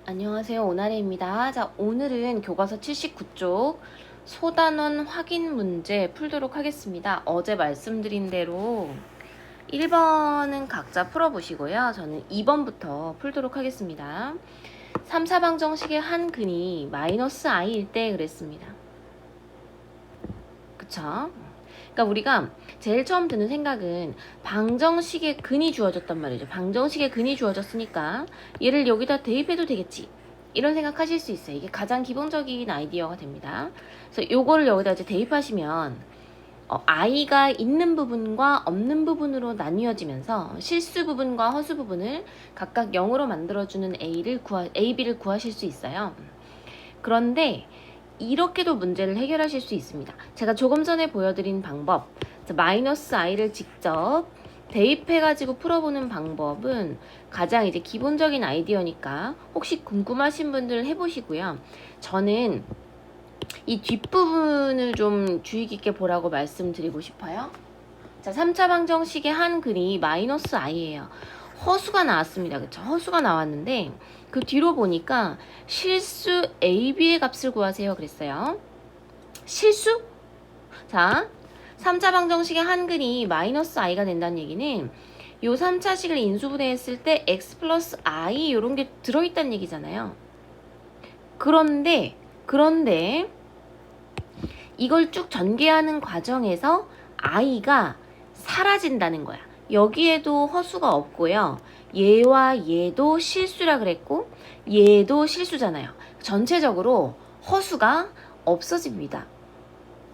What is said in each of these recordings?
안녕하세요. 오나래입니다. 자, 오늘은 교과서 79쪽 소단원 확인 문제 풀도록 하겠습니다. 어제 말씀드린 대로 1번은 각자 풀어보시고요. 저는 2번부터 풀도록 하겠습니다. 3, 4방정식의 한 근이 마이너스 i일 때 그랬습니다. 그쵸? 그러니까 우리가 제일 처음 드는 생각은 방정식의 근이 주어졌단 말이죠. 방정식의 근이 주어졌으니까 얘를 여기다 대입해도 되겠지. 이런 생각하실 수 있어요. 이게 가장 기본적인 아이디어가 됩니다. 그래서 요거를 여기다 이제 대입하시면 i가 있는 부분과 없는 부분으로 나뉘어지면서 실수 부분과 허수 부분을 각각 0으로 만들어주는 AB를 구하실 수 있어요. 그런데 이렇게도 문제를 해결하실 수 있습니다. 제가 조금 전에 보여드린 방법, 마이너스 i를 직접 대입해가지고 풀어보는 방법은 가장 이제 기본적인 아이디어니까 혹시 궁금하신 분들 해보시고요. 저는 이 뒷부분을 좀 주의 깊게 보라고 말씀드리고 싶어요. 자, 3차 방정식의 한 근이 마이너스 i예요. 허수가 나왔습니다. 그쵸? 허수가 나왔는데 그 뒤로 보니까 실수 AB의 값을 구하세요 그랬어요. 실수? 자, 3차 방정식의 한 근이 마이너스 i가 된다는 얘기는 요 3차식을 인수분해했을 때 x 플러스 i 요런 게 들어있다는 얘기잖아요. 그런데 이걸 쭉 전개하는 과정에서 i가 사라진다는 거야. 여기에도 허수가 없고요. 얘와 얘도 실수라 그랬고 얘도 실수잖아요. 전체적으로 허수가 없어집니다.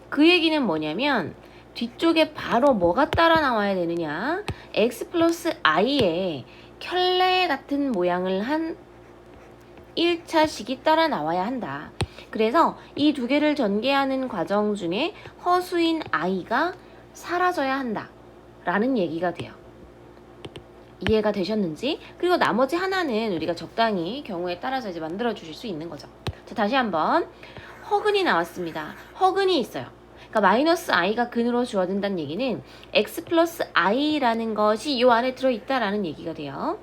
그 얘기는 뭐냐면 뒤쪽에 바로 뭐가 따라 나와야 되느냐, x 플러스 i에 켤레 같은 모양을 한 1차식이 따라 나와야 한다. 그래서 이 두 개를 전개하는 과정 중에 허수인 i가 사라져야 한다 라는 얘기가 돼요. 이해가 되셨는지? 그리고 나머지 하나는 우리가 적당히 경우에 따라서 이제 만들어 주실 수 있는 거죠. 자, 다시 한번 허근이 나왔습니다. 허근이 있어요. 그러니까 마이너스 i가 근으로 주어진다는 얘기는 x 플러스 i라는 것이 이 안에 들어있다라는 얘기가 돼요.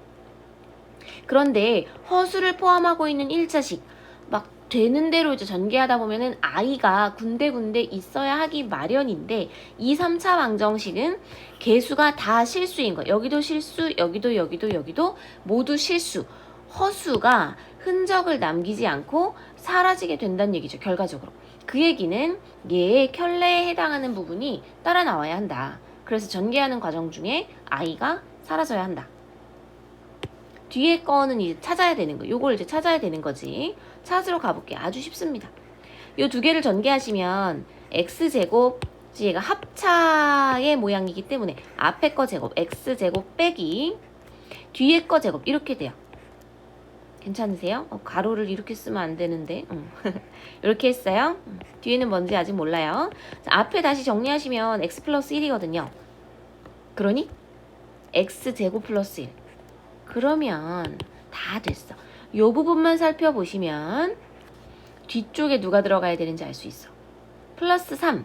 그런데 허수를 포함하고 있는 1차식 막 되는 대로 이제 전개하다 보면은 i가 군데군데 있어야 하기 마련인데 이 3차 방정식은 개수가 다 실수인 거. 여기도 실수, 여기도 모두 실수. 허수가 흔적을 남기지 않고 사라지게 된다는 얘기죠. 결과적으로. 그 얘기는 얘의 켤레에 해당하는 부분이 따라 나와야 한다. 그래서 전개하는 과정 중에 i가 사라져야 한다. 뒤에 거는 이제 찾아야 되는 거. 요걸 이제 찾아야 되는 거지. 찾으러 가볼게요. 아주 쉽습니다. 요 두 개를 전개하시면 x제곱, 얘가 합차의 모양이기 때문에 앞에 거 제곱, x제곱 빼기 뒤에 거 제곱 이렇게 돼요. 괜찮으세요? 가로를 이렇게 쓰면 안 되는데 이렇게 했어요. 뒤에는 뭔지 아직 몰라요. 자, 앞에 다시 정리하시면 x 플러스 1이거든요. 그러니 x제곱 플러스 1. 그러면 다 됐어. 요 부분만 살펴보시면 뒤쪽에 누가 들어가야 되는지 알 수 있어. 플러스 3.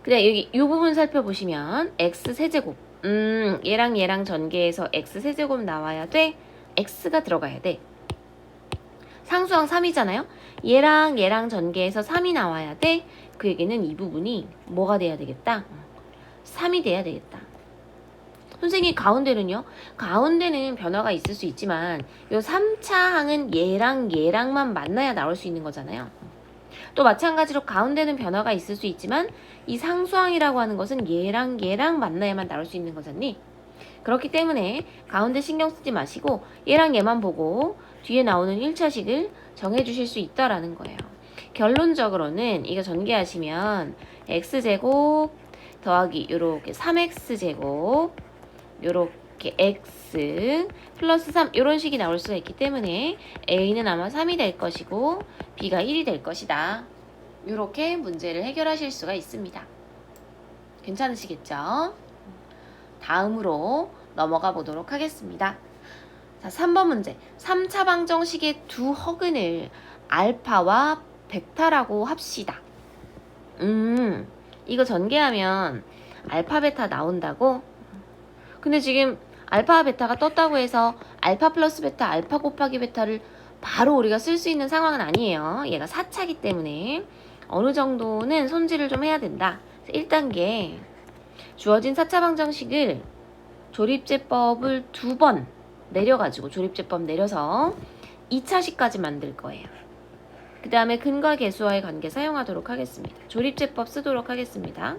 그래, 여기 요 부분 살펴보시면 x 세제곱. 얘랑 전개해서 x 세제곱 나와야 돼. x가 들어가야 돼. 상수항 3이잖아요. 얘랑 전개해서 3이 나와야 돼. 그 얘기는 이 부분이 뭐가 돼야 되겠다? 3이 돼야 되겠다. 선생님 가운데는요? 가운데는 변화가 있을 수 있지만 요 3차 항은 얘랑만 만나야 나올 수 있는 거잖아요. 또 마찬가지로 가운데는 변화가 있을 수 있지만 이 상수항이라고 하는 것은 얘랑 만나야만 나올 수 있는 거잖니? 그렇기 때문에 가운데 신경 쓰지 마시고 얘랑 얘만 보고 뒤에 나오는 1차식을 정해주실 수 있다라는 거예요. 결론적으로는 이거 전개하시면 x제곱 더하기 요렇게 3x제곱 요렇게 x 플러스 3 이런 식이 나올 수가 있기 때문에 a는 아마 3이 될 것이고 b가 1이 될 것이다. 요렇게 문제를 해결하실 수가 있습니다. 괜찮으시겠죠? 다음으로 넘어가 보도록 하겠습니다. 자, 3번 문제. 3차 방정식의 두 허근을 알파와 베타라고 합시다. 이거 전개하면 알파 베타 나온다고? 근데 지금 알파 베타가 떴다고 해서 알파 플러스 베타, 알파 곱하기 베타를 바로 우리가 쓸 수 있는 상황은 아니에요. 얘가 4차기 때문에 어느 정도는 손질을 좀 해야 된다. 1단계 주어진 4차 방정식을 조립제법을 2번 내려가지고 조립제법 내려서 2차식까지 만들 거예요. 그 다음에 근과 계수와의 관계 사용하도록 하겠습니다. 조립제법 쓰도록 하겠습니다.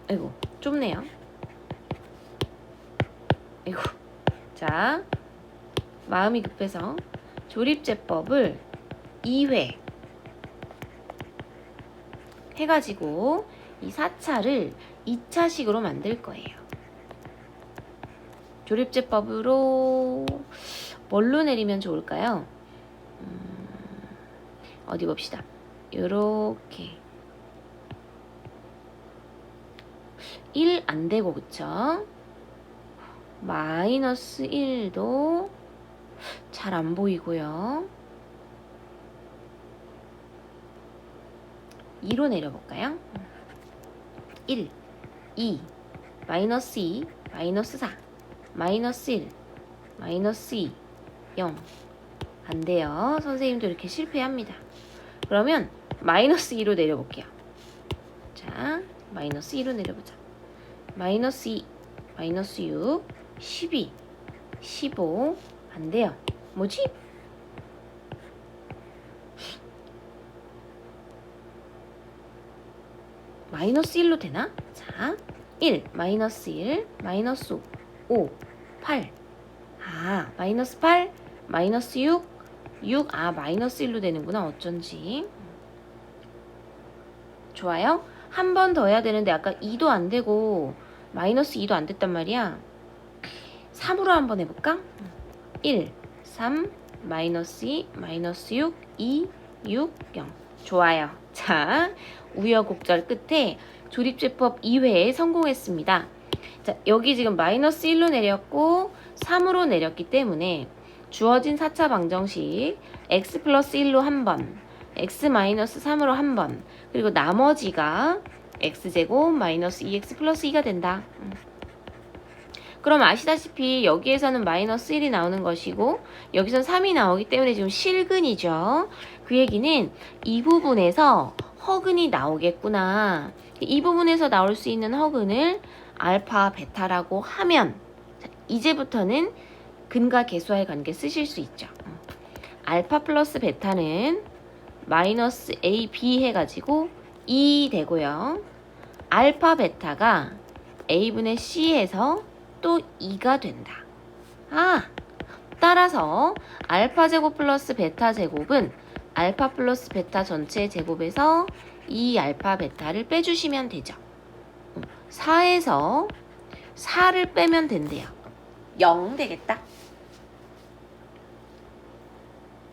아이고 좁네요. 아이고 자 마음이 급해서 조립제법을 2회 해가지고 이 4차를 2차식으로 만들 거예요. 조립제법으로 뭘로 내리면 좋을까요? 어디 봅시다. 요렇게 1 안되고 그쵸? 마이너스 1도 잘 안보이고요. 2로 내려볼까요? 1, 2, 마이너스 2, 마이너스 4, 마이너스 1, 마이너스 2, 0 안돼요. 선생님도 이렇게 실패합니다. 그러면 마이너스 2로 내려볼게요. 자, 마이너스 2로 내려보자. 마이너스 2, 마이너스 6, 12, 15 안돼요. 뭐지? 마이너스 1로 되나? 자, 1, 마이너스 1, 마이너스 5, 8 아, 마이너스 8, 마이너스 6, 6, 아, 마이너스 1로 되는구나. 어쩐지. 좋아요. 한 번 더 해야 되는데 아까 2도 안 되고 마이너스 2도 안 됐단 말이야. 3으로 한번 해볼까? 1, 3, 마이너스 2, 마이너스 6, 2, 6, 0 좋아요. 자, 우여곡절 끝에 조립제법 2회에 성공했습니다. 자, 여기 지금 마이너스 1로 내렸고 3으로 내렸기 때문에 주어진 4차 방정식 x 플러스 1로 한 번, x 마이너스 3으로 한 번, 그리고 나머지가 x제곱 마이너스 2x 플러스 2가 된다. 그럼 아시다시피 여기에서는 마이너스 1이 나오는 것이고 여기선 3이 나오기 때문에 지금 실근이죠. 그 얘기는 이 부분에서 허근이 나오겠구나. 이 부분에서 나올 수 있는 허근을 알파, 베타라고 하면 이제부터는 근과 계수와의 관계 쓰실 수 있죠. 알파 플러스 베타는 마이너스 A, B 해가지고 2 되고요. 알파, 베타가 A분의 C에서 또 2가 된다. 아, 따라서 알파 제곱 플러스 베타 제곱은 알파 플러스 베타 전체 제곱에서 이 알파 베타를 빼주시면 되죠. 4에서 4를 빼면 된대요. 0 되겠다.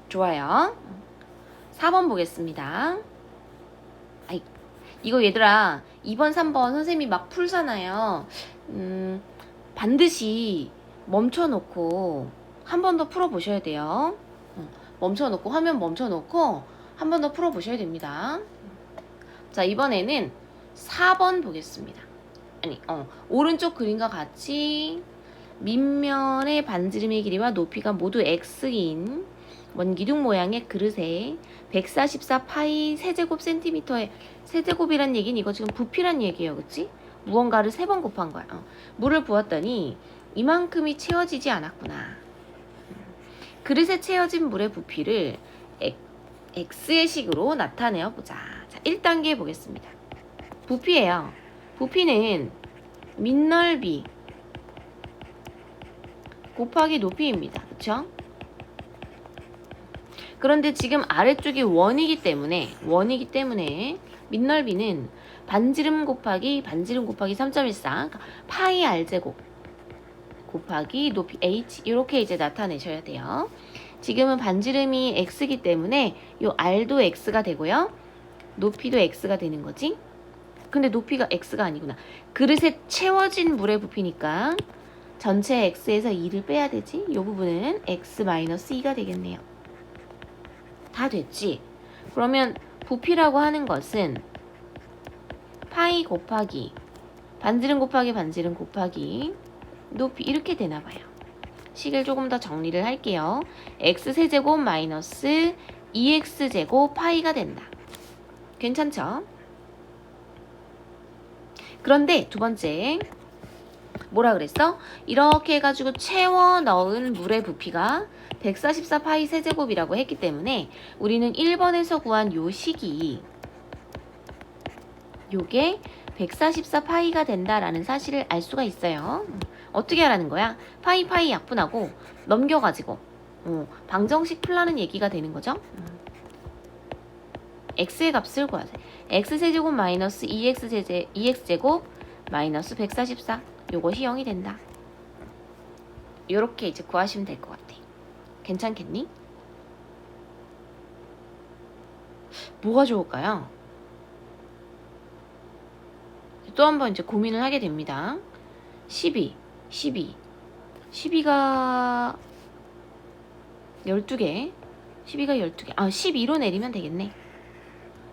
좋아요. 4번 보겠습니다. 아이, 이거 얘들아 2번 3번 선생님이 막 풀잖아요. 반드시 멈춰놓고 한 번 더 풀어보셔야 돼요. 멈춰놓고 화면 멈춰놓고 한 번 더 풀어보셔야 됩니다. 자, 이번에는 4번 보겠습니다. 아니, 오른쪽 그림과 같이 밑면의 반지름의 길이와 높이가 모두 x인 원기둥 모양의 그릇에 144파이 세제곱 센티미터의 세제곱이란 얘기는 이거 지금 부피란 얘기예요. 그치? 무언가를 3번 곱한 거야. 물을 부었더니 이만큼이 채워지지 않았구나. 그릇에 채워진 물의 부피를 x의 식으로 나타내어 보자. 자, 1단계 보겠습니다. 부피예요. 부피는 밑넓이 곱하기 높이입니다. 그쵸? 그런데 지금 아래쪽이 원이기 때문에 밑넓이는 반지름 곱하기 3.14 그러니까 파이 r제곱 곱하기 높이 h 이렇게 이제 나타내셔야 돼요. 지금은 반지름이 x이기 때문에 요 r도 x가 되고요. 높이도 x가 되는 거지. 근데 높이가 x가 아니구나. 그릇에 채워진 물의 부피니까 전체 x에서 2를 빼야 되지. 이 부분은 x-2가 되겠네요. 다 됐지? 그러면 부피라고 하는 것은 파이 곱하기 반지름 곱하기 높이 이렇게 되나 봐요. 식을 조금 더 정리를 할게요. x세제곱 마이너스 2x제곱 파이가 된다. 괜찮죠? 그런데 두 번째 뭐라 그랬어? 이렇게 해가지고 채워 넣은 물의 부피가 144 파이 세제곱이라고 했기 때문에 우리는 1번에서 구한 요 식이 요게 144 파이가 된다라는 사실을 알 수가 있어요. 어떻게 하라는 거야? 파이 약분하고 넘겨가지고 방정식 풀라는 얘기가 되는 거죠. x의 값을 구하세요. x세제곱 마이너스 2x제곱 마이너스 144 요것이 0이 된다. 요렇게 이제 구하시면 될 것 같아. 괜찮겠니? 뭐가 좋을까요? 또 한번 이제 고민을 하게 됩니다. 12가 12개 12가 12개 12로 내리면 되겠네.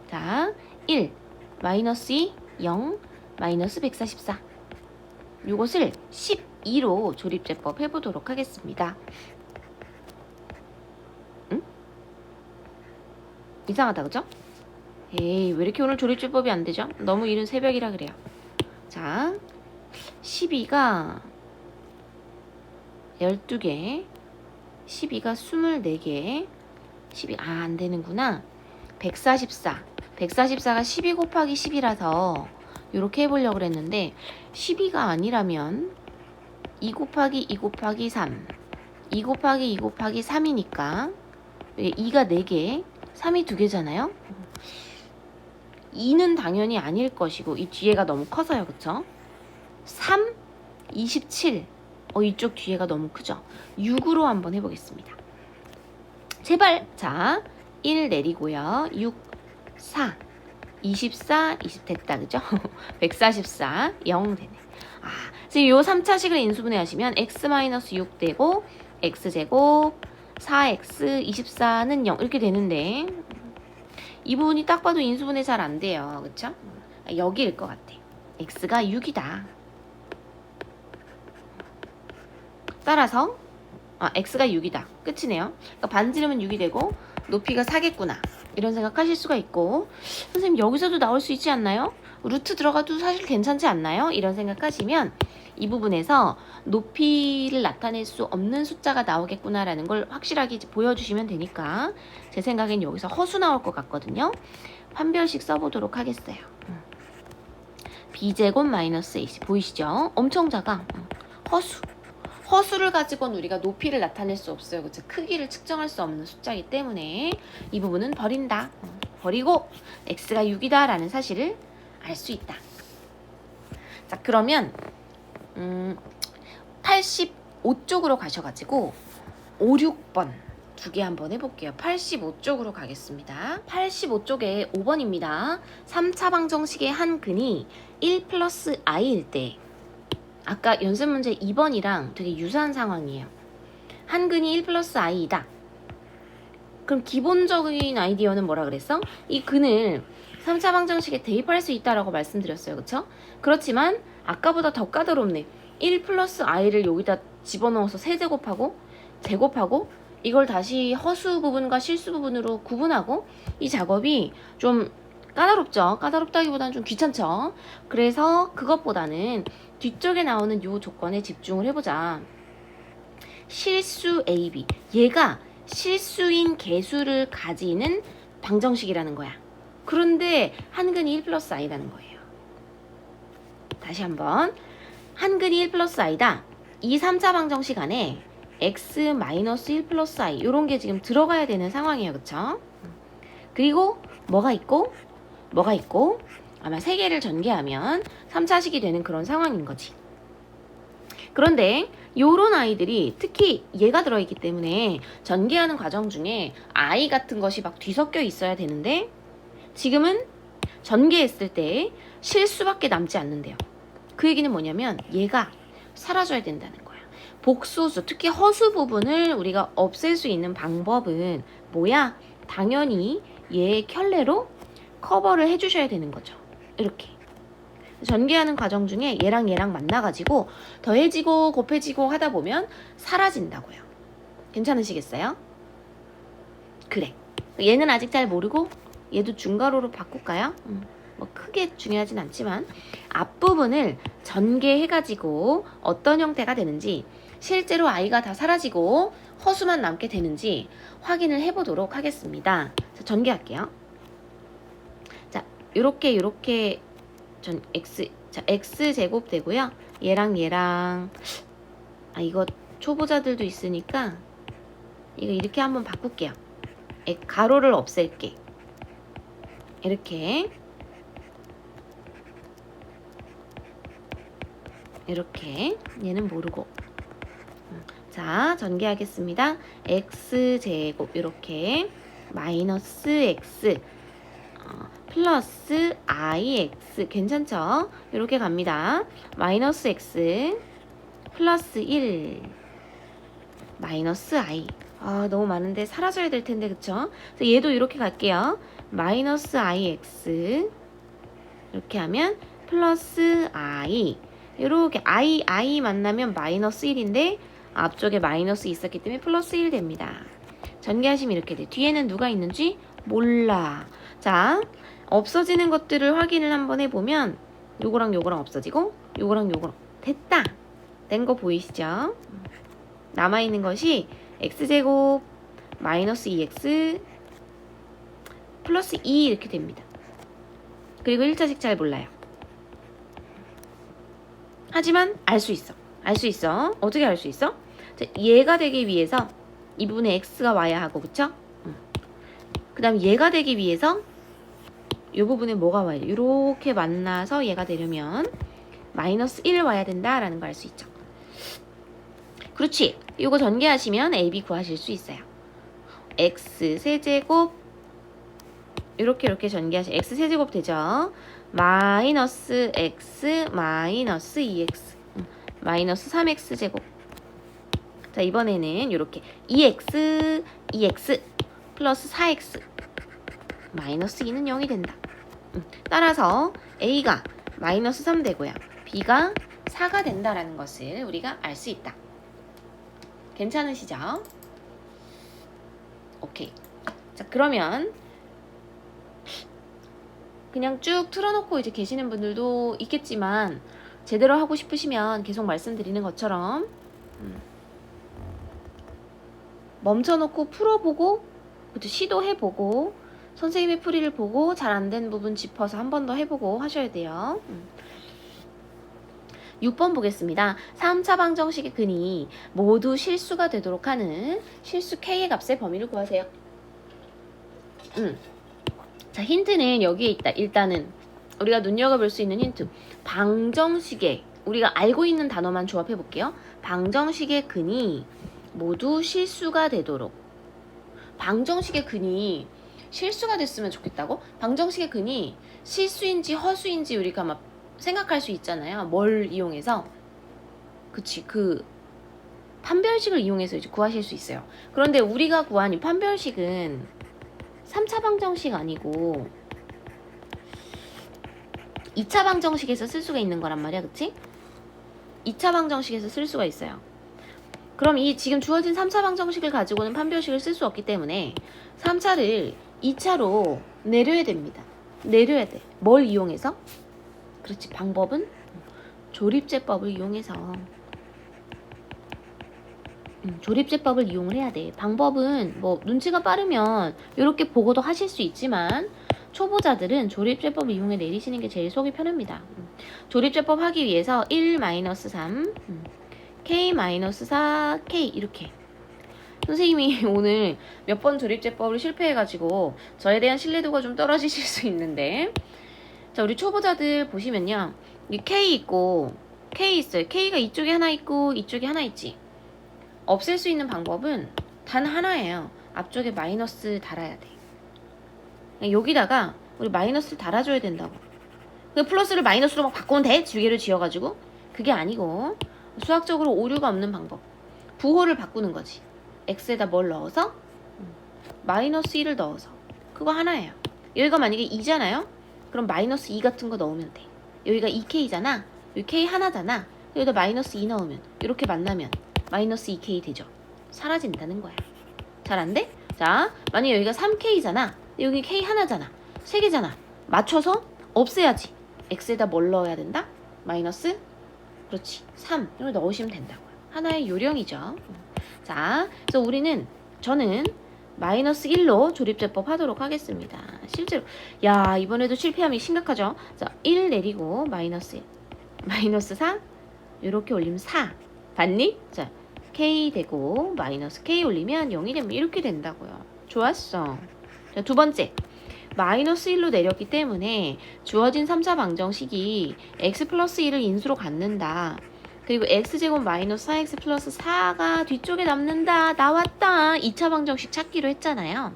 자, 1 마이너스 2 0 마이너스 144 요것을 12로 조립제법 해보도록 하겠습니다. 응? 이상하다 그죠? 에이 왜 이렇게 오늘 조립제법이 안 되죠? 너무 이른 새벽이라 그래요. 자 12가 12개 12가 24개 12 안 되는구나. 144가 12 곱하기 10이라서 이렇게 해보려고 그랬는데 12가 아니라면 2 곱하기 2 곱하기 3 2 곱하기 2 곱하기 3이니까 2가 4개 3이 2개잖아요. 2는 당연히 아닐 것이고 이 뒤에가 너무 커서요. 그쵸? 3, 27 이쪽 뒤에가 너무 크죠? 6으로 한번 해보겠습니다. 제발 자 1 내리고요. 6, 4 24, 20 됐다 그죠? 144, 0 되네. 지금 요 3차식을 인수분해 하시면 x-6 되고 x제곱 4x 24는 0 이렇게 되는데 이 부분이 딱 봐도 인수분해 잘 안 돼요. 그쵸? 여기일 것 같아. x가 6이다. 따라서 x가 6이다. 끝이네요. 그러니까 반지름은 6이 되고 높이가 4겠구나. 이런 생각하실 수가 있고 선생님 여기서도 나올 수 있지 않나요? 루트 들어가도 사실 괜찮지 않나요? 이런 생각하시면 이 부분에서 높이를 나타낼 수 없는 숫자가 나오겠구나라는 걸 확실하게 보여주시면 되니까 제 생각엔 여기서 허수 나올 것 같거든요. 판별식 써보도록 하겠어요. b제곱 마이너스 ac 보이시죠? 엄청 작아. 허수를 가지고는 우리가 높이를 나타낼 수 없어요. 그쵸? 크기를 측정할 수 없는 숫자이기 때문에 이 부분은 버린다. 버리고 x가 6이다 라는 사실을 알 수 있다. 자 그러면 85쪽으로 가셔가지고 5, 6번 두 개 한번 해볼게요. 85쪽으로 가겠습니다. 85쪽에 5번입니다. 3차 방정식의 한 근이 1 플러스 i일 때 아까 연습 문제 2번이랑 되게 유사한 상황이에요. 한 근이 1 플러스 i이다. 그럼 기본적인 아이디어는 뭐라 그랬어? 이 근을 3차 방정식에 대입할 수 있다라고 말씀드렸어요. 그쵸? 그렇지만 아까보다 더 까다롭네. 1 플러스 i를 여기다 집어넣어서 세제곱하고 제곱하고 이걸 다시 허수 부분과 실수 부분으로 구분하고 이 작업이 좀 까다롭죠. 까다롭다기보다는 좀 귀찮죠. 그래서 그것보다는 뒤쪽에 나오는 이 조건에 집중을 해보자. 실수 AB. 얘가 실수인 개수를 가지는 방정식이라는 거야. 그런데 한근이 1 플러스 i라는 거예요. 다시 한번. 한근이 1 플러스 i다. 이 3차 방정식 안에 x 마이너스 1 플러스 i 이런 게 지금 들어가야 되는 상황이에요. 그쵸? 그리고 뭐가 있고 아마 3개를 전개하면 3차식이 되는 그런 상황인 거지. 그런데 요런 아이들이 특히 얘가 들어있기 때문에 전개하는 과정 중에 i 같은 것이 막 뒤섞여 있어야 되는데 지금은 전개했을 때 실수밖에 남지 않는데요. 그 얘기는 뭐냐면 얘가 사라져야 된다는 거야. 복소수, 특히 허수 부분을 우리가 없앨 수 있는 방법은 뭐야? 당연히 얘의 켤레로 커버를 해주셔야 되는 거죠. 이렇게. 전개하는 과정 중에 얘랑 얘랑 만나가지고 더해지고 곱해지고 하다 보면 사라진다고요. 괜찮으시겠어요? 그래. 얘는 아직 잘 모르고 얘도 중괄호로 바꿀까요? 뭐 크게 중요하진 않지만 앞부분을 전개해가지고 어떤 형태가 되는지 실제로 아이가 다 사라지고 허수만 남게 되는지 확인을 해보도록 하겠습니다. 자, 전개할게요. 자, 요렇게 전 x 제곱 되고요. 얘랑 이거 초보자들도 있으니까 이거 이렇게 한번 바꿀게요. 가로를 없앨게. 이렇게 얘는 모르고. 자, 전개하겠습니다. x제곱 이렇게 마이너스 x 플러스 ix 괜찮죠? 이렇게 갑니다. 마이너스 x 플러스 1 마이너스 i 너무 많은데 사라져야 될 텐데 그쵸? 그래서 얘도 이렇게 갈게요. 마이너스 ix 이렇게 하면 플러스 i 이렇게 i 만나면 마이너스 1인데 앞쪽에 마이너스 있었기 때문에 플러스 1 됩니다. 전개하시면 이렇게 돼. 뒤에는 누가 있는지 몰라. 자, 없어지는 것들을 확인을 한번 해보면 요거랑 요거랑 없어지고 요거랑 요거랑 됐다. 된 거 보이시죠? 남아있는 것이 x제곱 마이너스 2x 플러스 2 이렇게 됩니다. 그리고 1차식 잘 몰라요. 하지만 알 수 있어. 어떻게 알 수 있어? 자, 얘가 되기 위해서 이 부분에 x가 와야 하고 그쵸? 그 다음 얘가 되기 위해서 이 부분에 뭐가 와야 돼? 이렇게 만나서 얘가 되려면 마이너스 1 와야 된다라는 걸 알 수 있죠. 그렇지. 이거 전개하시면 a, b 구하실 수 있어요. x 세제곱 이렇게 전개하시면 x 세제곱 되죠. 마이너스 x 마이너스 2x 마이너스 3x 제곱. 자, 이번에는 이렇게 2x 플러스 4x 마이너스 2는 0이 된다. 따라서 a가 마이너스 3 되고요. b가 4가 된다라는 것을 우리가 알 수 있다. 괜찮으시죠? 오케이. 자, 그러면 그냥 쭉 틀어놓고 이제 계시는 분들도 있겠지만 제대로 하고 싶으시면 계속 말씀드리는 것처럼 멈춰놓고 풀어보고 시도해보고 선생님의 풀이를 보고 잘 안 된 부분 짚어서 한 번 더 해보고 하셔야 돼요. 6번 보겠습니다. 3차 방정식의 근이 모두 실수가 되도록 하는 실수 k의 값의 범위를 구하세요. 자, 힌트는 여기에 있다. 일단은 우리가 눈여겨볼 수 있는 힌트. 방정식의 우리가 알고 있는 단어만 조합해 볼게요. 방정식의 근이 모두 실수가 되도록. 방정식의 근이 실수가 됐으면 좋겠다고? 방정식의 근이 실수인지 허수인지 우리가 막 생각할 수 있잖아요. 뭘 이용해서? 그치, 그 판별식을 이용해서 이제 구하실 수 있어요. 그런데 우리가 구한 이 판별식은 3차 방정식 아니고 2차 방정식에서 쓸 수가 있는 거란 말이야. 그치? 2차 방정식에서 쓸 수가 있어요. 그럼 이 지금 주어진 3차 방정식을 가지고는 판별식을 쓸 수 없기 때문에 3차를 2차로 내려야 됩니다. 내려야 돼. 뭘 이용해서? 그렇지. 방법은 조립제법을 이용해서 조립제법을 이용을 해야 돼. 방법은 뭐 눈치가 빠르면 이렇게 보고도 하실 수 있지만 초보자들은 조립제법을 이용해 내리시는 게 제일 속이 편합니다. 조립제법 하기 위해서 1-3 k-4 k 이렇게 선생님이 오늘 몇 번 조립제법을 실패해가지고 저에 대한 신뢰도가 좀 떨어지실 수 있는데 자, 우리 초보자들 보시면요. 이 K 있고 K 있어요. K가 이쪽에 하나 있고 이쪽에 하나 있지. 없앨 수 있는 방법은 단 하나예요. 앞쪽에 마이너스 달아야 돼. 여기다가 우리 마이너스를 달아줘야 된다고. 그 플러스를 마이너스로 막 바꾸면 돼? 두 개를 지어가지고. 그게 아니고 수학적으로 오류가 없는 방법. 부호를 바꾸는 거지. x에다 뭘 넣어서? 마이너스 1을 넣어서. 그거 하나예요. 여기가 만약에 2잖아요? 그럼 마이너스 2 같은 거 넣으면 돼. 여기가 2K잖아. 여기 K 하나잖아. 여기다 마이너스 2 넣으면 이렇게 만나면 마이너스 2K 되죠. 사라진다는 거야. 잘 안 돼? 자, 만약 여기가 3K잖아. 여기 K 하나잖아. 3개잖아. 맞춰서 없애야지. X에다 뭘 넣어야 된다? 마이너스? 그렇지. 3. 이걸 넣으시면 된다고요. 하나의 요령이죠. 자, 그래서 저는 마이너스 1로 조립제법 하도록 하겠습니다. 실제로 야, 이번에도 실패함이 심각하죠. 자, 1 내리고 마이너스 1. 마이너스 4. 이렇게 올리면 4. 봤니? 자, K 되고 마이너스 K 올리면 0이 되면 이렇게 된다고요. 좋았어. 자, 두 번째. 마이너스 1로 내렸기 때문에 주어진 3차 방정식이 x 플러스 1을 인수로 갖는다. 그리고 x제곱 마이너스 4x 플러스 4가 뒤쪽에 남는다. 나왔다. 2차 방정식 찾기로 했잖아요.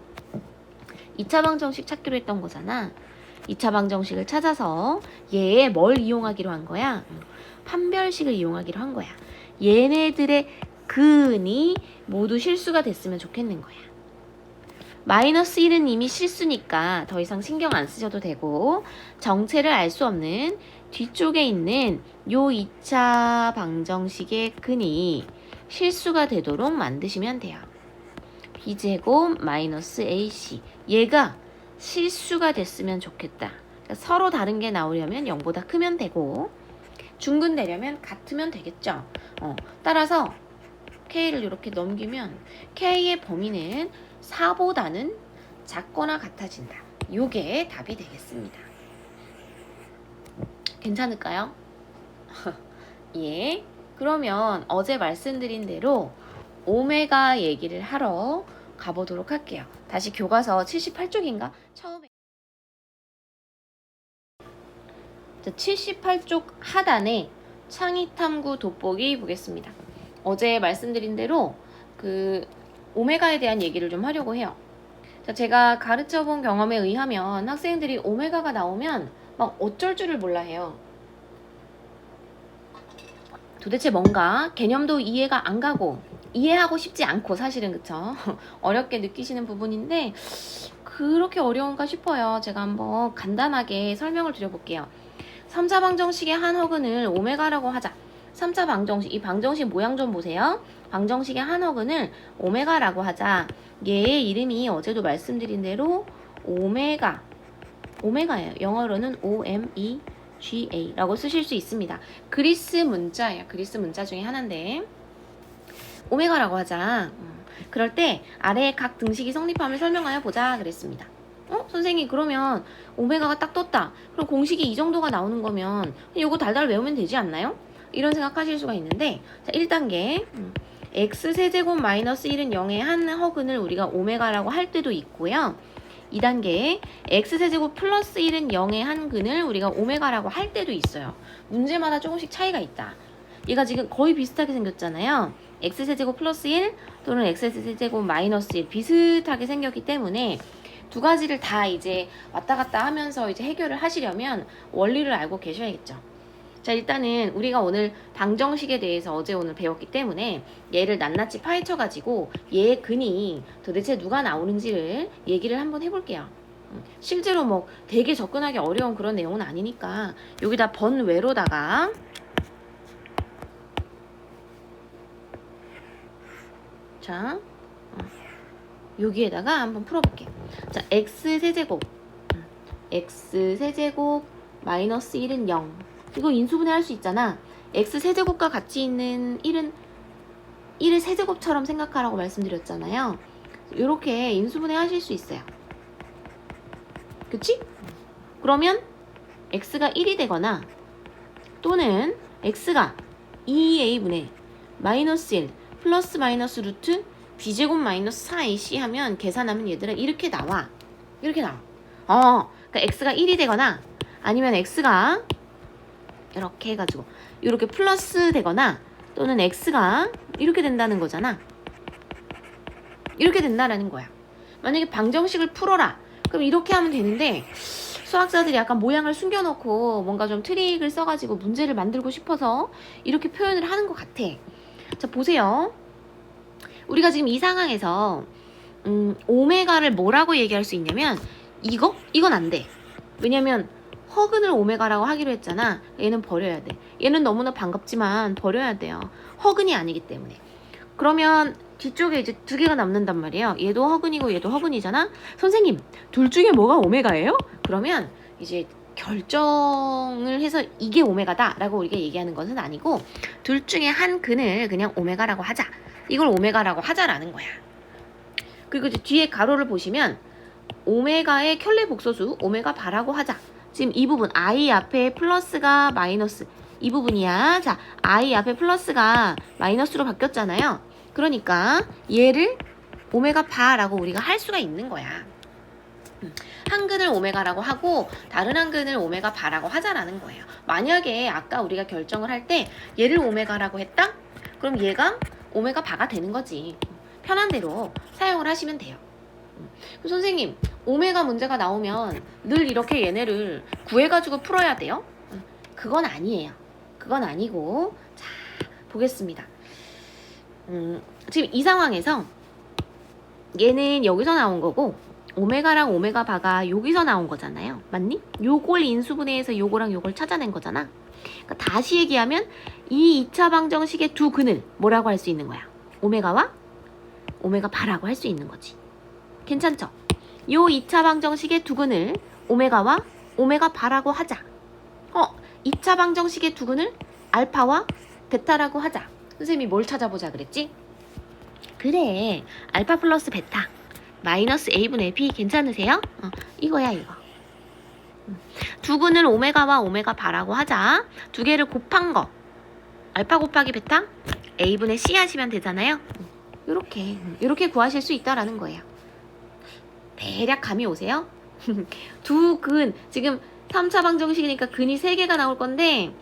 2차 방정식 찾기로 했던 거잖아. 2차 방정식을 찾아서 얘에 뭘 이용하기로 한 거야? 판별식을 이용하기로 한 거야. 얘네들의 근이 모두 실수가 됐으면 좋겠는 거야. 마이너스 1은 이미 실수니까 더 이상 신경 안 쓰셔도 되고, 정체를 알 수 없는 뒤쪽에 있는 요 2차 방정식의 근이 실수가 되도록 만드시면 돼요. b제곱 마이너스 ac, 얘가 실수가 됐으면 좋겠다. 그러니까 서로 다른 게 나오려면 0보다 크면 되고 중근 되려면 같으면 되겠죠. 따라서 k를 이렇게 넘기면 k의 범위는 4보다는 작거나 같아진다. 요게 답이 되겠습니다. 괜찮을까요? 예. 그러면 어제 말씀드린 대로 오메가 얘기를 하러 가보도록 할게요. 다시 교과서 78쪽인가? 처음에 78쪽 하단에 창의탐구 돋보기 보겠습니다. 어제 말씀드린 대로 오메가에 대한 얘기를 좀 하려고 해요. 자, 제가 가르쳐 본 경험에 의하면 학생들이 오메가가 나오면 막 어쩔 줄을 몰라 해요. 도대체 뭔가 개념도 이해가 안 가고 이해하고 싶지 않고 사실은 그쵸? 어렵게 느끼시는 부분인데 그렇게 어려운가 싶어요. 제가 한번 간단하게 설명을 드려볼게요. 3차 방정식의 한 허근을 오메가라고 하자. 3차 방정식, 이 방정식 모양 좀 보세요. 방정식의 한 허근을 오메가라고 하자. 얘의 이름이 어제도 말씀드린 대로 오메가예요. 영어로는 OMEGA라고 쓰실 수 있습니다. 그리스 문자예요. 그리스 문자 중에 하나인데 오메가라고 하자. 그럴 때 아래의 각 등식이 성립함을 설명하여 보자 그랬습니다. 선생님 그러면 오메가가 딱 떴다. 그럼 공식이 이 정도가 나오는 거면 이거 달달 외우면 되지 않나요? 이런 생각하실 수가 있는데, 자, 1단계 x세제곱 마이너스 1은 0의 한 허근을 우리가 오메가라고 할 때도 있고요. 2단계 x세제곱 플러스 1은 0의 한 근을 우리가 오메가라고 할 때도 있어요. 문제마다 조금씩 차이가 있다. 얘가 지금 거의 비슷하게 생겼잖아요. x세제곱 플러스 1 또는 x세제곱 마이너스 1 비슷하게 생겼기 때문에 두 가지를 다 이제 왔다 갔다 하면서 이제 해결을 하시려면 원리를 알고 계셔야겠죠. 자, 일단은 우리가 오늘 방정식에 대해서 어제 오늘 배웠기 때문에 얘를 낱낱이 파헤쳐가지고 얘의 근이 도대체 누가 나오는지를 얘기를 한번 해볼게요. 실제로 뭐 되게 접근하기 어려운 그런 내용은 아니니까 여기다 번외로다가 자, 여기에다가 한번 풀어볼게요. 자, x세제곱 마이너스 1은 0. 이거 인수분해 할 수 있잖아. x세제곱과 같이 있는 1은 1을 세제곱처럼 생각하라고 말씀드렸잖아요. 이렇게 인수분해 하실 수 있어요. 그치? 그러면 x가 1이 되거나 또는 x가 2a분의 마이너스 1 플러스 마이너스 루트 b제곱 마이너스 4ac 하면 계산하면 얘들아 이렇게 나와. 이렇게 나와. 그러니까 x가 1이 되거나 아니면 x가 이렇게 해가지고 이렇게 플러스 되거나 또는 x가 이렇게 된다는 거잖아. 이렇게 된다라는 거야. 만약에 방정식을 풀어라. 그럼 이렇게 하면 되는데 수학자들이 약간 모양을 숨겨놓고 뭔가 좀 트릭을 써가지고 문제를 만들고 싶어서 이렇게 표현을 하는 것 같아. 자, 보세요. 우리가 지금 이 상황에서 오메가를 뭐라고 얘기할 수 있냐면 이건 안 돼. 왜냐면 허근을 오메가라고 하기로 했잖아. 얘는 버려야 돼. 얘는 너무나 반갑지만 버려야 돼요. 허근이 아니기 때문에. 그러면 뒤쪽에 이제 두 개가 남는단 말이에요. 얘도 허근이고 얘도 허근이잖아. 선생님, 둘 중에 뭐가 오메가예요? 그러면 이제 결정을 해서 이게 오메가다 라고 우리가 얘기하는 것은 아니고 둘 중에 한 근을 그냥 오메가라고 하자. 이걸 오메가라고 하자라는 거야. 그리고 이제 뒤에 가로를 보시면 오메가의 켤레 복소수 오메가 바라고 하자. 지금 이 부분 i 앞에 플러스가 마이너스 이 부분이야. 자, i 앞에 플러스가 마이너스로 바뀌었잖아요. 그러니까 얘를 오메가 바라고 우리가 할 수가 있는 거야. 한 근을 오메가라고 하고 다른 한 근을 오메가 바라고 하자라는 거예요. 만약에 아까 우리가 결정을 할 때 얘를 오메가라고 했다? 그럼 얘가 오메가 바가 되는 거지. 편한 대로 사용을 하시면 돼요. 선생님, 오메가 문제가 나오면 늘 이렇게 얘네를 구해가지고 풀어야 돼요? 그건 아니에요. 그건 아니고, 자, 보겠습니다. 지금 이 상황에서 얘는 여기서 나온 거고 오메가랑 오메가 바가 여기서 나온 거잖아요. 맞니? 요걸 인수분해해서 요거랑 요걸 찾아낸 거잖아. 그러니까 다시 얘기하면 이 2차 방정식의 두 근을 뭐라고 할 수 있는 거야? 오메가와 오메가 바라고 할 수 있는 거지. 괜찮죠? 요 2차 방정식의 두 근을 오메가와 오메가 바라고 하자. 2차 방정식의 두 근을 알파와 베타라고 하자. 선생님이 뭘 찾아보자 그랬지? 그래, 알파 플러스 베타 마이너스 a분의 b 괜찮으세요? 이거야 이거. 두 근을 오메가와 오메가 바라고 하자. 두 개를 곱한 거 알파 곱하기 베타 a분의 c 하시면 되잖아요. 요렇게 구하실 수 있다라는 거예요. 대략 감이 오세요? 두 근, 지금 3차 방정식이니까 근이 3개가 나올 건데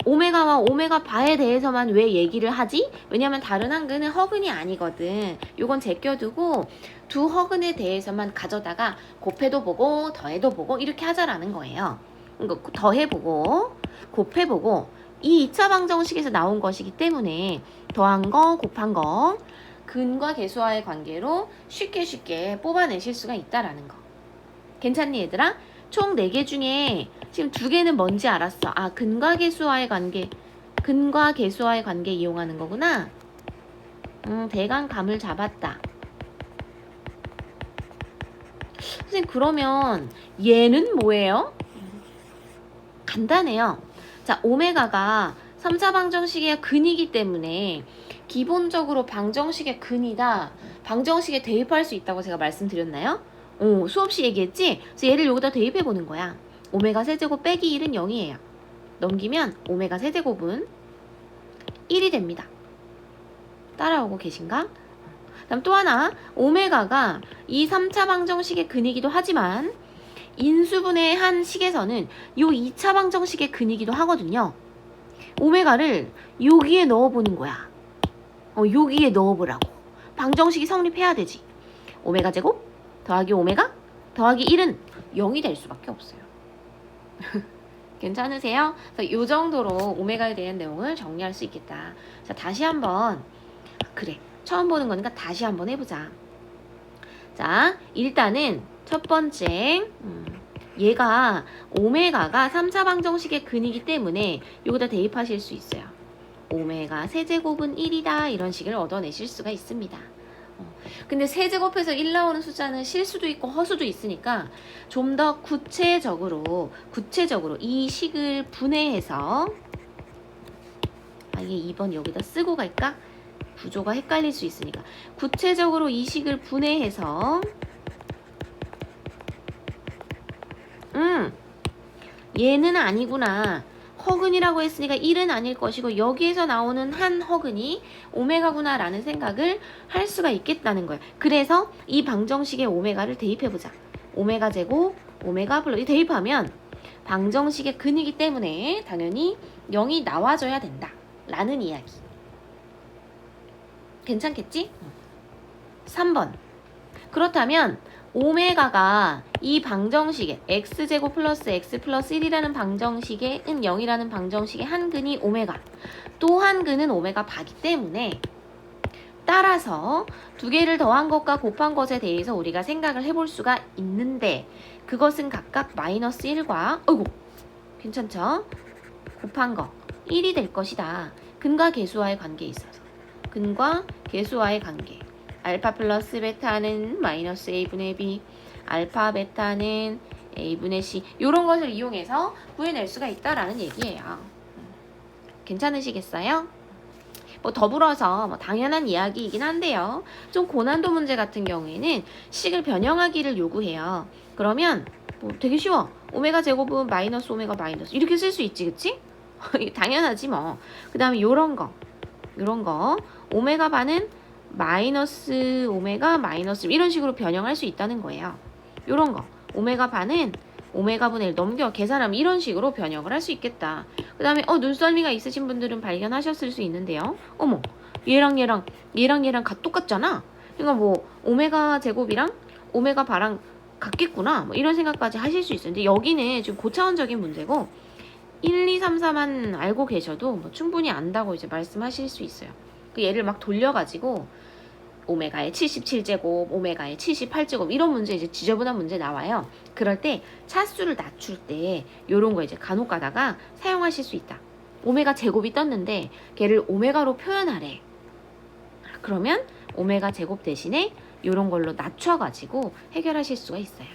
오메가와 오메가 바에 대해서만 왜 얘기를 하지? 왜냐면 다른 한 근은 허근이 아니거든. 요건 제껴두고 두 허근에 대해서만 가져다가 곱해도 보고 더해도 보고 이렇게 하자라는 거예요. 그러니까 더해보고 곱해보고 이 2차 방정식에서 나온 것이기 때문에 더한 거 곱한 거 근과 계수와의 관계로 쉽게 뽑아내실 수가 있다라는 거. 괜찮니 얘들아? 총 4개 중에 지금 2개는 뭔지 알았어. 근과 계수와의 관계. 근과 계수와의 관계 이용하는 거구나. 대강 감을 잡았다. 선생님 그러면 얘는 뭐예요? 간단해요. 자, 오메가가 3차 방정식의 근이기 때문에 기본적으로 방정식의 근이다. 방정식에 대입할 수 있다고 제가 말씀드렸나요? 수업 시 얘기했지? 그래서 얘를 여기다 대입해 보는 거야. 오메가 세제곱 빼기 1은 0이에요. 넘기면 오메가 세제곱은 1이 됩니다. 따라오고 계신가? 그다음 또 하나, 오메가가 이 3차 방정식의 근이기도 하지만 인수분해의 한 식에서는 이 2차 방정식의 근이기도 하거든요. 오메가를 여기에 넣어보는 거야. 여기에 넣어보라고. 방정식이 성립해야 되지. 오메가 제곱 더하기 오메가 더하기 1은 0이 될 수밖에 없어요. 괜찮으세요? 그래서 이 정도로 오메가에 대한 내용을 정리할 수 있겠다. 자, 다시 한번 그래, 처음 보는 거니까 다시 한번 해보자. 자, 일단은 첫 번째 얘가 오메가가 3차 방정식의 근이기 때문에 여기다 대입하실 수 있어요. 오메가 세제곱은 1이다 이런 식을 얻어내실 수가 있습니다. 근데 세제곱해서 1 나오는 숫자는 실수도 있고 허수도 있으니까 좀 더 구체적으로 이 식을 분해해서 이게 2번 여기다 쓰고 갈까? 구조가 헷갈릴 수 있으니까 구체적으로 이 식을 분해해서 얘는 아니구나. 허근이라고 했으니까 1은 아닐 것이고 여기에서 나오는 한 허근이 오메가구나 라는 생각을 할 수가 있겠다는 거예요. 그래서 이 방정식에 오메가를 대입해보자. 오메가 제곱 오메가 플러스 대입하면 방정식의 근이기 때문에 당연히 0이 나와줘야 된다 라는 이야기. 괜찮겠지? 3번. 그렇다면 오메가가 이 방정식에 x제곱 플러스 x 플러스 1이라는 방정식에 0이라는 방정식의 한 근이 오메가, 또 한 근은 오메가 바기 때문에 따라서 두 개를 더한 것과 곱한 것에 대해서 우리가 생각을 해볼 수가 있는데 그것은 각각 마이너스 1과 괜찮죠? 곱한 거 1이 될 것이다. 근과 계수와의 관계에 있어서. 근과 계수와의 관계. 알파 플러스 베타는 마이너스 a분의 b, 알파 베타는 a분의 c, 이런 것을 이용해서 구해낼 수가 있다라는 얘기예요. 괜찮으시겠어요? 뭐 더불어서 뭐 당연한 이야기이긴 한데요. 좀 고난도 문제 같은 경우에는 식을 변형하기를 요구해요. 그러면 뭐 되게 쉬워. 오메가 제곱은 마이너스 오메가 마이너스 이렇게 쓸 수 있지, 그치? 당연하지 뭐. 그 다음에 요런 거 오메가 반은 마이너스 오메가 마이너스 이런 식으로 변형할 수 있다는 거예요. 요런 거 오메가 반은 오메가 분의 1 넘겨 계산하면 이런 식으로 변형을 할 수 있겠다. 그 다음에 눈썰미가 있으신 분들은 발견하셨을 수 있는데요. 어머, 얘랑 똑같잖아. 그러니까 뭐 오메가 제곱이랑 오메가 바랑 같겠구나, 뭐 이런 생각까지 하실 수 있는데 여기는 좀 고차원적인 문제고 1, 2, 3, 4만 알고 계셔도 뭐 충분히 안다고 이제 말씀하실 수 있어요. 그 얘를 막 돌려가지고 오메가의 77제곱, 오메가의 78제곱 이런 문제 이제 지저분한 문제 나와요. 그럴 때 차수를 낮출 때 요런 거 이제 간혹 가다가 사용하실 수 있다. 오메가 제곱이 떴는데 걔를 오메가로 표현하래. 그러면 오메가 제곱 대신에 요런 걸로 낮춰가지고 해결하실 수가 있어요.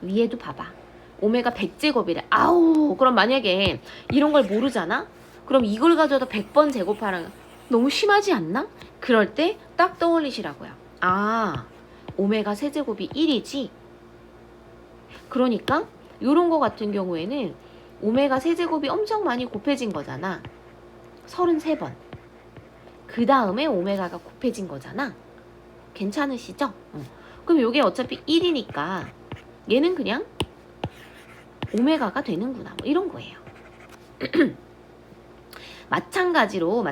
위에도 봐봐. 오메가 100제곱이래. 아우, 그럼 만약에 이런 걸 모르잖아? 그럼 이걸 가져다 100번 제곱하라. 너무 심하지 않나? 그럴 때 딱 떠올리시라고요. 아, 오메가 세제곱이 1이지? 그러니까 요런 거 같은 경우에는 오메가 세제곱이 엄청 많이 곱해진 거잖아. 33번. 그 다음에 오메가가 곱해진 거잖아. 괜찮으시죠? 그럼 요게 어차피 1이니까 얘는 그냥 오메가가 되는구나. 뭐 이런 거예요. 마찬가지로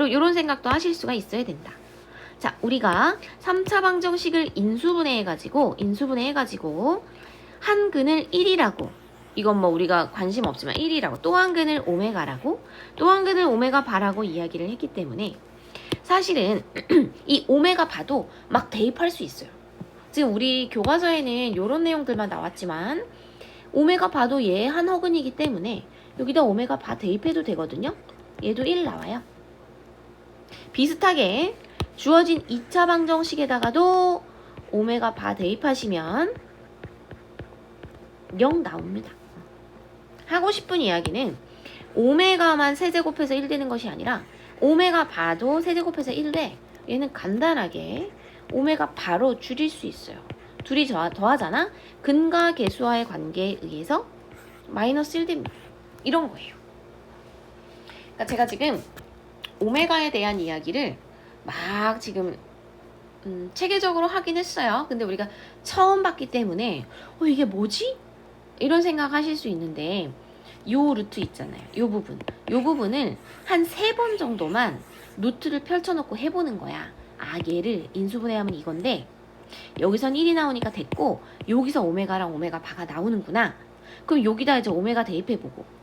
이런 생각도 하실 수가 있어야 된다. 자, 우리가 3차 방정식을 인수분해해가지고 한 근을 1이라고, 이건 뭐 우리가 관심 없지만 1이라고, 또 한 근을 오메가라고, 또 한 근을 오메가 바라고 이야기를 했기 때문에 사실은 이 오메가 바도 막 대입할 수 있어요. 지금 우리 교과서에는 이런 내용들만 나왔지만 오메가 바도 얘 한 허근이기 때문에 여기다 오메가 바 대입해도 되거든요. 얘도 1 나와요. 비슷하게 주어진 2차 방정식에다가도 오메가 바 대입하시면 0 나옵니다. 하고 싶은 이야기는 오메가만 세제곱해서 1 되는 것이 아니라 오메가 바도 세제곱해서 1 돼. 얘는 간단하게 오메가 바로 줄일 수 있어요. 둘이 더하잖아? 근과 계수와의 관계에 의해서 마이너스 1 됩니다. 이런 거예요. 그러니까 제가 지금 오메가에 대한 이야기를 막 지금 체계적으로 하긴 했어요. 근데 우리가 처음 봤기 때문에 이게 뭐지? 이런 생각 하실 수 있는데 요 루트 있잖아요. 요 부분을 한 3번 정도만 노트를 펼쳐놓고 해보는 거야. 아, 얘를 인수분해하면 이건데 여기선 1이 나오니까 됐고 여기서 오메가랑 오메가 바가 나오는구나. 그럼 여기다 이제 오메가 대입해보고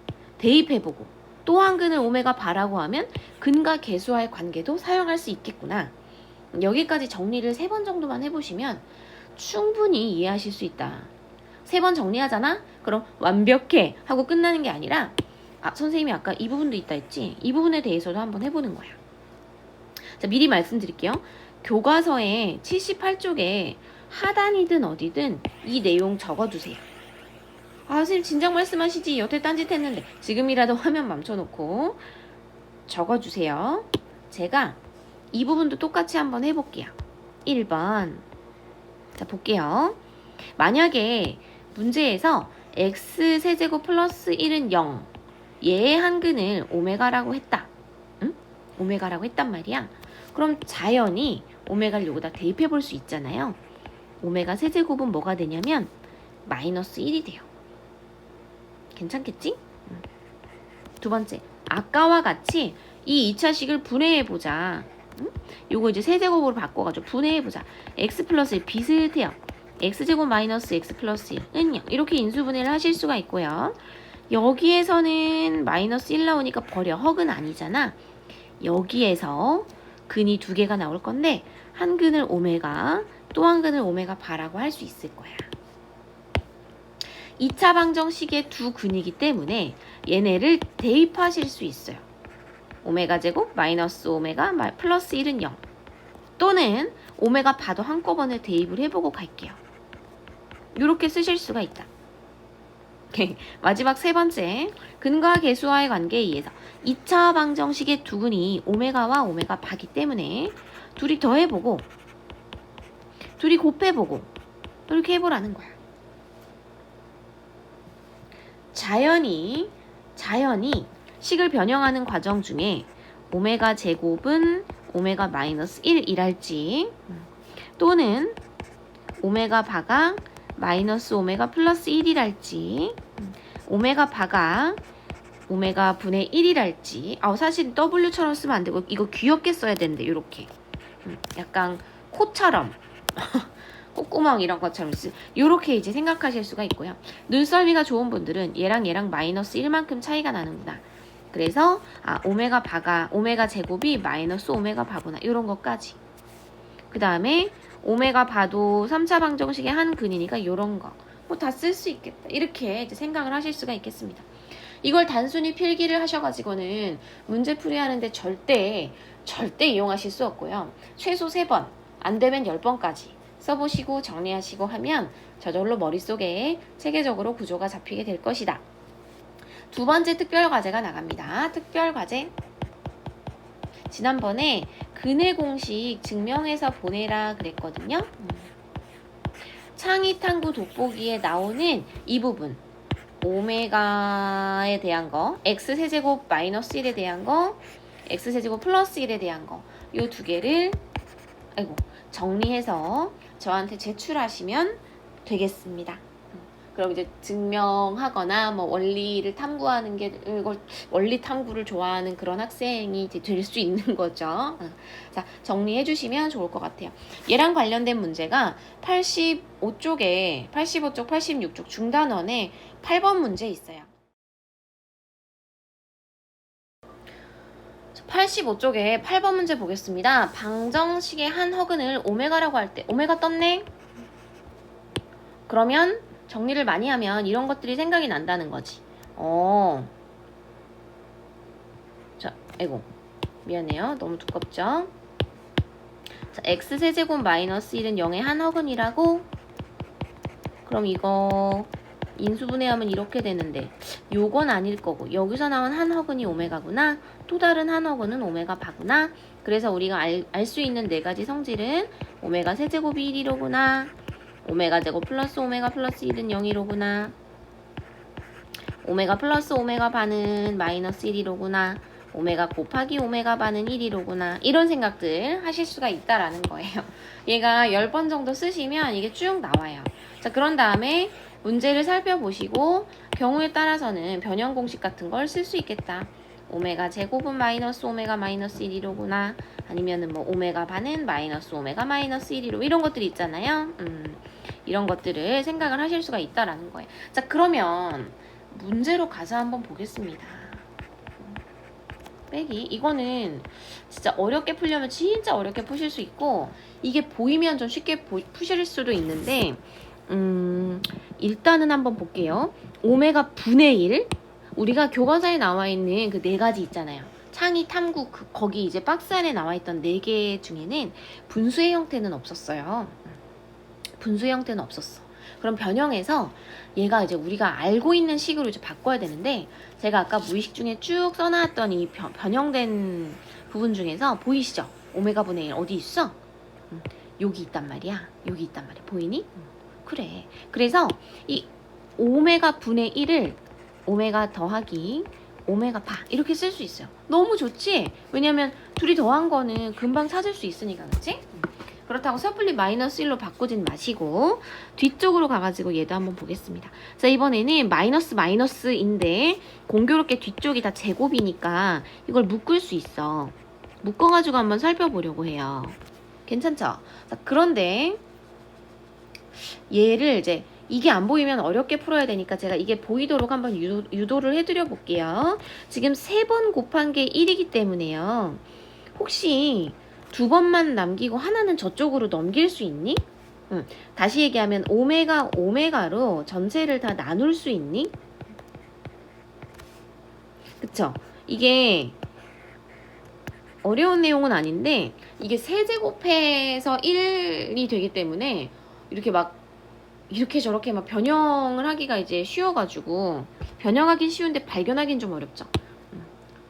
또 한 근을 오메가 바라고 하면 근과 계수와의 관계도 사용할 수 있겠구나. 여기까지 정리를 3번 정도만 해보시면 충분히 이해하실 수 있다. 3번 정리하잖아? 그럼 완벽해 하고 끝나는 게 아니라 선생님이 아까 이 부분도 있다 했지? 이 부분에 대해서도 한번 해보는 거야. 자, 미리 말씀드릴게요. 교과서에 78쪽에 하단이든 어디든 이 내용 적어두세요. 선생님 진작 말씀하시지 여태 딴짓 했는데. 지금이라도 화면 멈춰놓고 적어주세요. 제가 이 부분도 똑같이 한번 해볼게요. 1번. 자, 볼게요. 만약에 문제에서 x 세제곱 플러스 1은 0, 얘의 한 근을 오메가라고 했다. 응? 오메가라고 했단 말이야. 그럼 자연히 오메가를 여기다 대입해 볼 수 있잖아요. 오메가 세제곱은 뭐가 되냐면 마이너스 1이 돼요. 괜찮겠지? 두 번째, 아까와 같이 이 2차식을 분해해보자. 요거 이제 세제곱으로 바꿔가지고 분해해보자. x 플러스 1 비슷해요. x제곱 마이너스 x 플러스 1은요. 이렇게 인수분해를 하실 수가 있고요. 여기에서는 마이너스 1 나오니까 버려. 허근 아니잖아. 여기에서 근이 2개가 나올 건데 한 근을 오메가, 또 한 근을 오메가 바라고 할 수 있을 거야. 2차 방정식의 두 근이기 때문에 얘네를 대입하실 수 있어요. 오메가 제곱 마이너스 오메가 플러스 1은 0. 또는 오메가 바도 한꺼번에 대입을 해보고 갈게요. 이렇게 쓰실 수가 있다. 마지막 세 번째, 근과 계수와의 관계에 의해서 2차 방정식의 두 근이 오메가와 오메가 바기 때문에 둘이 더해보고 둘이 곱해보고 이렇게 해보라는 거야. 자연히 식을 변형하는 과정 중에 오메가 제곱은 오메가 마이너스 1이랄지 또는 오메가 바가 마이너스 오메가 플러스 1이랄지 오메가 바가 오메가 분의 1이랄지 사실 W처럼 쓰면 안 되고 이거 귀엽게 써야 되는데 이렇게 약간 코처럼 콧구멍 이런 것처럼 이렇게 이제 생각하실 수가 있고요. 눈썰미가 좋은 분들은 얘랑 마이너스 1만큼 차이가 나는구나. 그래서 오메가 제곱이 마이너스 오메가 바구나 이런 것까지. 그 다음에 오메가 바도 3차 방정식의 한 근이니까 이런 거 뭐 다 쓸 수 있겠다. 이렇게 이제 생각을 하실 수가 있겠습니다. 이걸 단순히 필기를 하셔가지고는 문제풀이 하는데 절대 이용하실 수 없고요. 최소 3번, 안 되면 10번까지 써보시고 정리하시고 하면 저절로 머릿속에 체계적으로 구조가 잡히게 될 것이다. 두 번째 특별과제가 나갑니다. 특별과제. 지난번에 근의 공식 증명해서 보내라 그랬거든요. 창의탐구 돋보기에 나오는 이 부분 오메가에 대한 거, x세제곱 마이너스 1에 대한 거, x세제곱 플러스 1에 대한 거 이 두 개를 정리해서 저한테 제출하시면 되겠습니다. 그럼 이제 증명하거나 뭐 원리를 탐구하는 게 원리 탐구를 좋아하는 그런 학생이 될 수 있는 거죠. 자, 정리해 주시면 좋을 것 같아요. 얘랑 관련된 문제가 85쪽, 86쪽 중단원에 8번 문제 있어요. 85쪽에 8번 문제 보겠습니다. 방정식의 한 허근을 오메가라고 할 때 오메가 떴네? 그러면 정리를 많이 하면 이런 것들이 생각이 난다는 거지. 자, 미안해요. 너무 두껍죠? 자, x세제곱 마이너스 1은 0의 한 허근이라고? 그럼 이거 인수분해하면 이렇게 되는데 요건 아닐 거고 여기서 나온 한 허근이 오메가구나. 또 다른 한 허근은 오메가 바구나. 그래서 우리가 알 수 있는 네 가지 성질은 오메가 세제곱이 1이로구나. 오메가 제곱 플러스 오메가 플러스 1은 0이로구나. 오메가 플러스 오메가 반은 마이너스 1이로구나. 오메가 곱하기 오메가 반은 1이로구나. 이런 생각들 하실 수가 있다라는 거예요. 얘가 10번 정도 쓰시면 이게 쭉 나와요. 자, 그런 다음에 문제를 살펴보시고 경우에 따라서는 변형 공식 같은 걸 쓸 수 있겠다. 오메가 제곱은 마이너스 오메가 마이너스 1이로구나. 아니면은 뭐 오메가 반은 마이너스 오메가 마이너스 1이로 이런 것들이 있잖아요. 이런 것들을 생각을 하실 수가 있다라는 거예요. 자, 그러면 문제로 가서 한번 보겠습니다. 빼기. 이거는 진짜 어렵게 풀려면 진짜 어렵게 푸실 수 있고 이게 보이면 좀 쉽게 푸실 수도 있는데 일단은 한번 볼게요. 오메가 분의 1 우리가 교과서에 나와 있는 그 네 가지 있잖아요. 창의 탐구 거기 이제 박스 안에 나와 있던 4개 중에는 분수의 형태는 없었어요. 분수의 형태는 없었어. 그럼 변형해서 얘가 이제 우리가 알고 있는 식으로 이제 바꿔야 되는데 제가 아까 무의식 중에 쭉 써놨던 이 변형된 부분 중에서 보이시죠? 오메가 분의 1 어디 있어? 여기 있단 말이야. 여기 있단 말이야. 보이니? 그래. 그래서 이 오메가 분의 1을 오메가 더하기 오메가 바 이렇게 쓸 수 있어요. 너무 좋지? 왜냐면 둘이 더한 거는 금방 찾을 수 있으니까. 그치? 그렇다고 섣불리 마이너스 1로 바꾸진 마시고 뒤쪽으로 가가지고 얘도 한번 보겠습니다. 자, 이번에는 마이너스인데 공교롭게 뒤쪽이 다 제곱이니까 이걸 묶을 수 있어. 묶어가지고 한번 살펴보려고 해요. 괜찮죠? 자, 그런데 얘를 이제 이게 안 보이면 어렵게 풀어야 되니까 제가 이게 보이도록 한번 유도를 해드려 볼게요. 지금 3번 곱한 게 1이기 때문에요. 혹시 2번만 남기고 하나는 저쪽으로 넘길 수 있니? 다시 얘기하면 오메가로 전체를 다 나눌 수 있니? 그쵸? 이게 어려운 내용은 아닌데 이게 세제곱해서 1이 되기 때문에 이렇게 저렇게 막 변형을 하기가 이제 쉬워가지고 변형하긴 쉬운데 발견하긴 좀 어렵죠.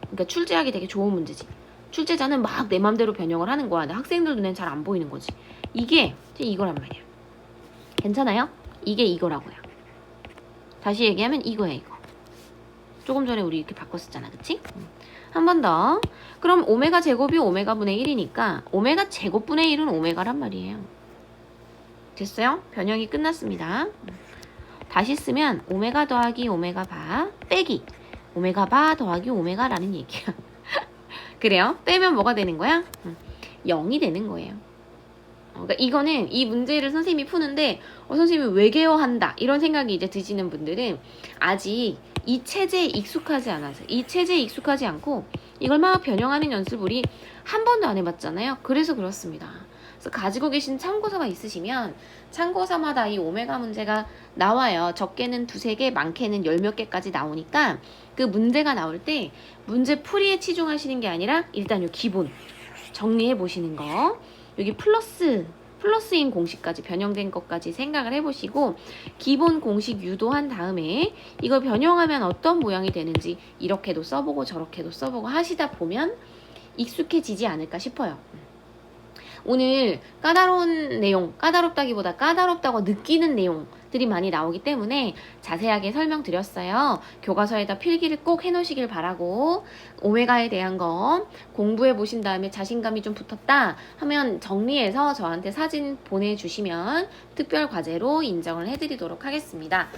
그러니까 출제하기 되게 좋은 문제지. 출제자는 막 내 맘대로 변형을 하는 거야. 근데 학생들 눈엔 잘 안 보이는 거지. 이게 이거란 말이야. 괜찮아요? 이게 이거라고요. 다시 얘기하면 이거야 이거. 조금 전에 우리 이렇게 바꿨었잖아. 그치? 한 번 더. 그럼 오메가 제곱이 오메가 분의 1이니까 오메가 제곱 분의 1은 오메가란 말이에요. 됐어요? 변형이 끝났습니다. 다시 쓰면 오메가 더하기 오메가 바 빼기 오메가 바 더하기 오메가라는 얘기야. 그래요? 빼면 뭐가 되는 거야? 0이 되는 거예요. 그러니까 이거는 이 문제를 선생님이 푸는데 선생님이 외계어한다 이런 생각이 이제 드시는 분들은 아직 이 체제에 익숙하지 않아서 이 체제에 익숙하지 않고 이걸 막 변형하는 연습을 우리 한 번도 안 해봤잖아요. 그래서 그렇습니다. 그래서 가지고 계신 참고서가 있으시면 참고서마다 이 오메가 문제가 나와요. 적게는 2-3개, 많게는 10몇 개까지 나오니까 그 문제가 나올 때 문제 풀이에 치중하시는 게 아니라 일단 요 기본 정리해 보시는 거 여기 플러스인 공식까지 변형된 것까지 생각을 해보시고 기본 공식 유도한 다음에 이걸 변형하면 어떤 모양이 되는지 이렇게도 써보고 저렇게도 써보고 하시다 보면 익숙해지지 않을까 싶어요. 오늘 까다로운 내용, 까다롭다기보다 까다롭다고 느끼는 내용들이 많이 나오기 때문에 자세하게 설명드렸어요. 교과서에다 필기를 꼭 해놓으시길 바라고 오메가에 대한 거 공부해 보신 다음에 자신감이 좀 붙었다 하면 정리해서 저한테 사진 보내주시면 특별 과제로 인정을 해드리도록 하겠습니다.